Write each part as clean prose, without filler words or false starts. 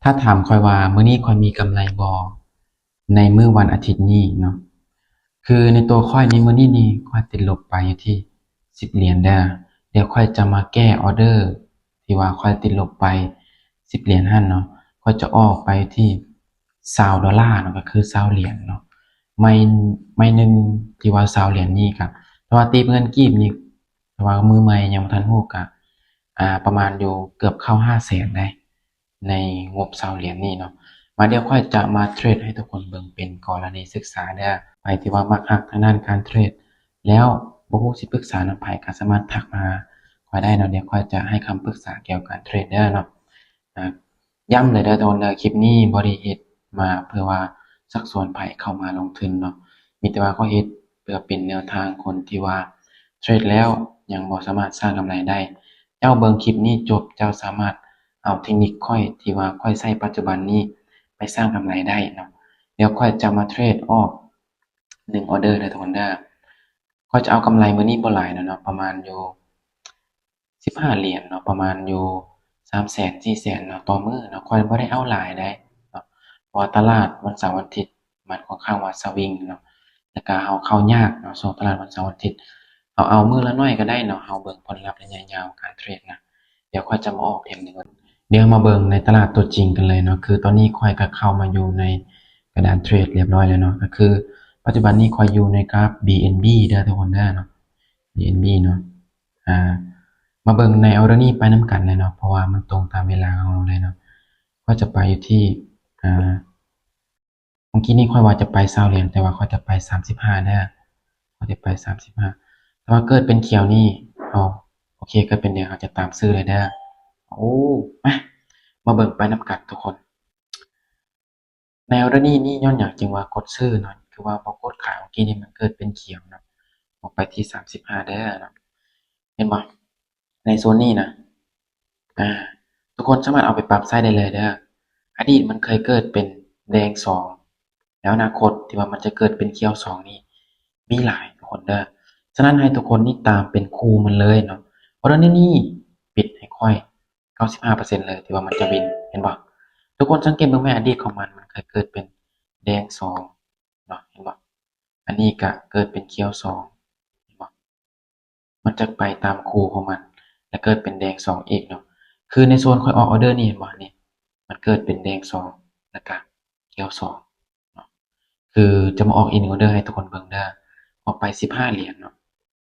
ถ้าถามค่อยว่ามื้อนี้ค่อยมีกำไรบ่ในมื้อวันอาทิตย์นี้เนาะคือในตัวค่อยในมื้อนี้นี่ค่อยติดลบไปอยู่ที่10 เหรียญเด้อเดี๋ยวค่อยจะมาแก้ออร์เดอร์ที่ว่าค่อยติดลบไป10 เหรียญหั่นเนาะค่อยจะออกไปที่$20เนาะก็คือ$20เนาะไม่หนึ่งที่ว่า$20นี่ก็แต่ว่าตีเป็นเงินกีบนี่แต่ว่ามือใหม่ยังบ่ทันฮู้ก็ประมาณอยู่เกือบเข้า500,000ได้ในงบ$20นี่เนาะ มาเดี๋ยวค่อยจะมาเทรดให้ทุกคนเบิ่งเป็นกรณีศึกษาเด้อไปที่ว่ามักฮักทางด้านการเทรดแล้วบ่ฮู้สิปรึกษานำไผก็สามารถทักมาค่อยได้เนาะเดี๋ยวค่อยจะให้คำปรึกษาเกี่ยวกับการเทรดเด้อเนาะอ่าย้ำเลยเด้อทุกคนเด้อคลิปนี้บ่ได้เฮ็ดมาเพื่อว่าชักชวนไผเข้ามาลงทุนเนาะมีแต่ว่าข้อยเฮ็ดเพื่อเป็นแนวทางคนที่ว่าเทรดแล้วยังบ่สามารถสร้างกำไรได้เจ้าเบิ่งคลิปนี้จบเจ้าสามารถเอาเทคนิคข้อยที่ว่าข้อยใช้ปัจจุบันนี้ไปสร้างกำไรได้เนาะเดี๋ยวค่อยจะมาเทรดออก1ออเดอร์เด้อทุกคนเด้อข้อยจะเอากำไรมื้อนี้บ่หลายเนาะประมาณอยู่15 เหรียญเนาะประมาณอยู่300,000 400,000เนาะต่อมื้อเนาะข้อยบ่ได้เอาหลายได้เนาะเพราะว่าตลาดวันเสาร์วันอาทิตย์มันค่อนข้างว่าสวิงเนาะแล้วก็เราเข้ายากเนาะช่วงตลาดวันเสาร์วันอาทิตย์เอามื้อละน้อยก็ได้เนาะเราเบิ่งผลลัพธ์ระยะยาวการเทรดนะเดี๋ยวค่อยจะมาออกเทคนิคเดี๋ยวมาเบิ่งในตลาดตัวจริงกันเลยเนาะคือตอนนี้ข้อยก็เข้ามาอยู่ในกระดานเทรดเรียบร้อยแล้วเนาะก็คือปัจจุบันนี้ข้อยอยู่ในกราฟ BNB เด้อทุกคนเด้อเนาะ BNB เนาะอ่ามาเบิ่งในออร์เดอร์นี้ไปนำกันเลยเนาะเพราะว่ามันตรงตามเวลาของเราเลยเนาะก็จะไปอยู่ที่เมื่อกี้นี้ข้อยว่าจะไป$20แต่ว่าข้อยจะไป35เด้อข้อยจะไป35แต่ว่าเกิดเป็นเขียวนี่อ้อโอเคเกิดเป็นแดงเราจะตามซื้อเลยเด้อโอ้มาเบิ่งไปนำกันทุกคนในออร์เดอร์นี้ย้อนหยังจึงว่ากดซื้อเนาะคือว่าพอกดขายเมื่อกี้นี้มันเกิดเป็นเขียวเนาะออกไปที่35เด้อเนาะเห็นบ่ในโซนนี้นะ อ่าทุกคนสามารถเอาไปปรับใช้ได้เลยเด้ออดีตมันเคยเกิดเป็นแดงสองแล้วอนาคตที่ว่ามันจะเกิดเป็นเขียวสองนี่มีหลายทุกคนเด้อฉะนั้นให้ทุกคนนี่ตามเป็นครูมันเลยเนาะเพราะฉะนั้นนี่ปิดให้ค่อย95%เลยที่ว่ามันจะวินเห็นบ่ทุกคนสังเกตเบิ่งแม่อดีตของมันเคยเกิดเป็นแดงสองเนาะเห็นบ่อันนี้ก็เกิดเป็นเขียวสองเห็นบ่มันจะไปตามครูของมันแล้วเกิดเป็นแดงสองอีกเนาะ คือในโซนค่อยออกออเดอร์นี่เห็นบ่นี่มันเกิดเป็นแดงสองแล้วก็เขียวสองเนาะคือจะมาออกอีก1ออเดอร์ให้ทุกคนเบิ่งเด้อออกไป15 เหรียญเนาะ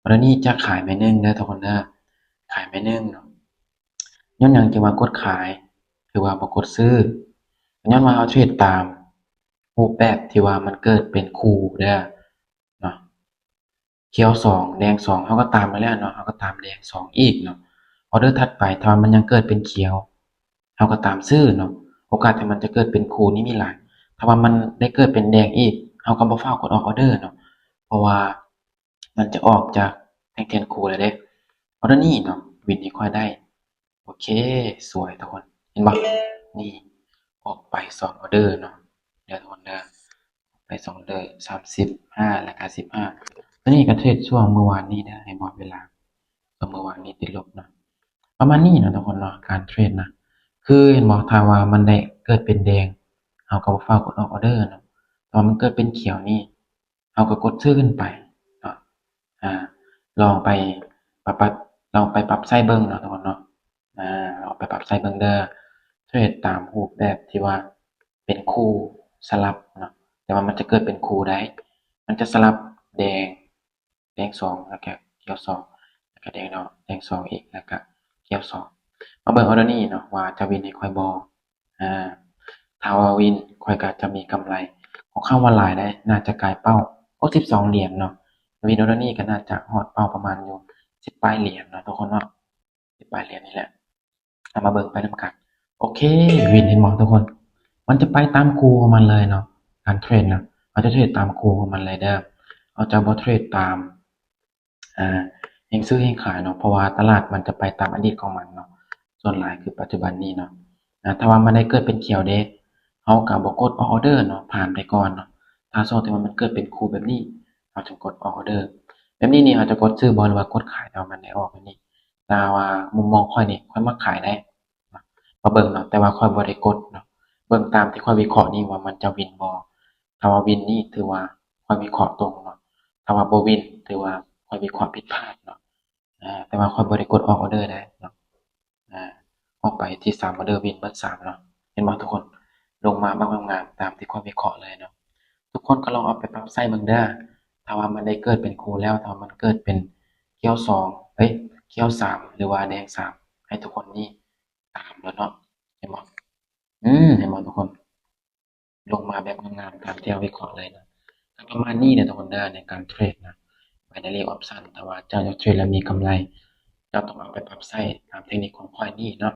แล้วนี้จะขายแม่นึงเด้อทุกคนเด้อขายแม่นึงเนาะย้อนหยังจึงว่ากดขายคือว่าบ่กดซื้อย้อนว่าเราเทรดตามรูปแบบที่ว่ามันเกิดเป็นคู่เด้อเนาะ เขียวสองแดงสองเขาก็ตามมาแล้วเนาะเขาก็ตามแดงสองอีกเนาะออเดอร์ถัดไปถ้ามันยังเกิดเป็นเขียวเขาก็ตามซื้อเนาะโอกาสที่มันจะเกิดเป็นคูนี่มีหลายถ้าว่ามันได้เกิดเป็นแดงอีกเขาก็บ่ฟ้าวกดออกออเดอร์เนาะเพราะว่ามันจะออกจากแท่งเทียนคูแล้วเด้ออเดอร์นี้เนาะวินนี้ค่อยได้โอเคสวยทุกคนเห็นบ่นี่ออกไป2ออเดอร์เนาะเดี๋ยวทุกคนเด้อไป2ออเดอร์35แล้วก็15 ตัวนี้ก็เทรดช่วงเมื่อวานนี้นะให้หมดเวลาก็เมื่อวานนี้ติดลบนะประมาณนี้นะทุกคนเนาะการเทรดนะคือเห็นบอกถ้าว่ามันได้เกิดเป็นแดงเราก็บ่ฟ้าวกดออกออเดอร์เนาะตอนมันเกิดเป็นเขียวนี่เราก็กดซื้อขึ้นไปเนาะอ่าลองไปปรับลองไปปรับไส้เบิ่งเนาะทุกคนเนาะลองไปปรับไส้เบิ่งเด้อเทรดตามรูปแบบที่ว่าเป็นคู่สลับเนาะแต่ว่ามันจะเกิดเป็นคู่ได้มันจะสลับแดง แดงสองแล้วก็เขียวสองแล้วก็แดงเนาะแดงสองอีกแล้วก็เขียวสองมาเบิ่งออเดอร์นี้เนาะว่าจะวินให้ค่อยบ่อ่าถ้าว่าวินค่อยก็จะมีกำไรของเข้าว่าหลายได้น่าจะกลายเป้า12เหรียญเนาะวินออเดอร์นี้ก็น่าจะฮอดเป้าประมาณอยู่10ปลายเหรียญเนาะทุกคนเนาะ10ปลายเหรียญนี่แหละเอามาเบิ่งไปนำกันโอเควินเห็นบ่ทุกคนมันจะไปตามครูของมันเลยเนาะการเทรดนะเราจะเทรดตามครูของมันเลยเด้อเราจะบ่เทรดตาม เฮงซื้อเฮงขายเนาะเพราะว่าตลาดมันจะไปตามอดีตของมันเนาะส่วนหลายคือปัจจุบันนี้เนาะถ้าว่ามันได้เกิดเป็นเขียวเด้เราก็บ่กดออร์เดอร์เนาะผ่านไปก่อนเนาะถ้าช่วงที่มันเกิดเป็นคู่แบบนี้เราจึงกดออร์เดอร์แบบนี้นี่เราจะกดซื้อบ่หรือว่ากดขายเอามันได้ออกแบบนี้แต่ว่ามุมมองข้อยนี่ข้อยมักขายได้เนาะมาเบิ่งเนาะแต่ว่าข้อยบ่ได้กดเนาะ เบิ่งตามที่ข้อยวิเคราะห์นี่ว่ามันจะวินบ่ถ้าว่าวินนี่ถือว่าข้อยวิเคราะห์ตรงเนาะถ้าว่าบ่วินถือว่าข้อยวิเคราะห์ผิดพลาดเนาะแต่ว่าข้อยบ่ได้กดออกออร์เดอร์ได้เนาะอาออกไปที่3ออร์เดอร์วินเบิด3เนาะเห็นบ่ทุกคนลงมาบักงามๆตามที่ข้อยวิเคราะห์เลยเนาะทุกคนก็ลองเอาไปปรับใช้เบิ่งเด้อถ้าว่ามันได้เกิดเป็นคู่แล้วถ้าว่ามันเกิดเป็นเขียว2เขียว3หรือว่าแดง3ให้ทุกคนนี่ตามแล้วเนาะเห็นบ่เห็นบ่ทุกคน ลงมาแบบงามๆตามที่เราวิเคราะห์เลยนะก็ประมาณนี้นะทุกคนเด้อในการเทรดนะ binary option แต่ว่าเจ้าจะเทรดแล้วมีกำไรเจ้าต้องเอาไปปรับใช้ตามเทคนิคของข้อยนี้เนาะ